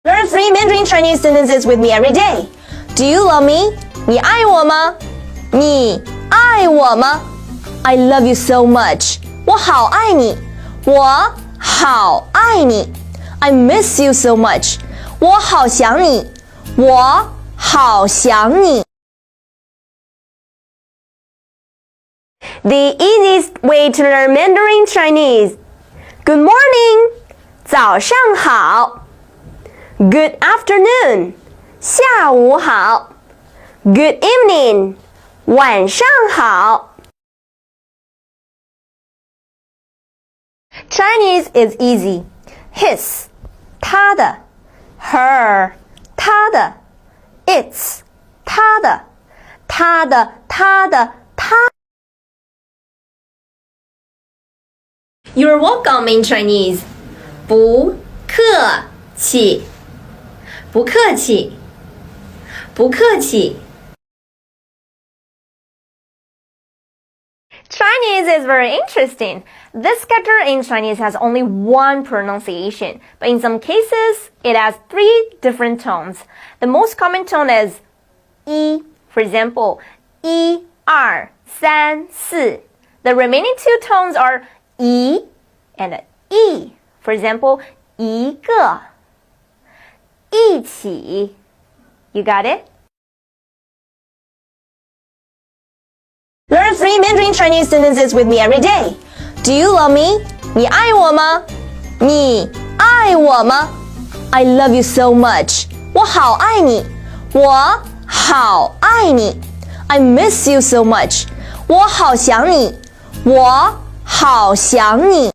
Learn 3 Mandarin Chinese sentences with me every day. Do you love me? 你爱我吗？你爱我吗？ I love you so much. 我好爱你。我好爱你。I miss you so much. 我好想你。我好想你。The easiest way to learn Mandarin Chinese. Good morning. 早上好。Good afternoon. 下午好。Good evening. 晚上好。Chinese is easy. His, 他的 her, 他的 its, 他的他的他的他 You're welcome in Chinese. 不客气不客气不客气 Chinese is very interesting. This character in Chinese has only one pronunciation, but in some cases, it has 3 different tones. The most common tone is 一, for example, 1, 2, 3, 4. The remaining 2 tones are 一 and 一. For example, 一个一起 You got it? Learn 3 Mandarin Chinese sentences with me every day. Do you love me? 你爱我吗？你爱我吗？ I love you so much. 我好爱你。我好爱你。I miss you so much. 我好想你。我好想你。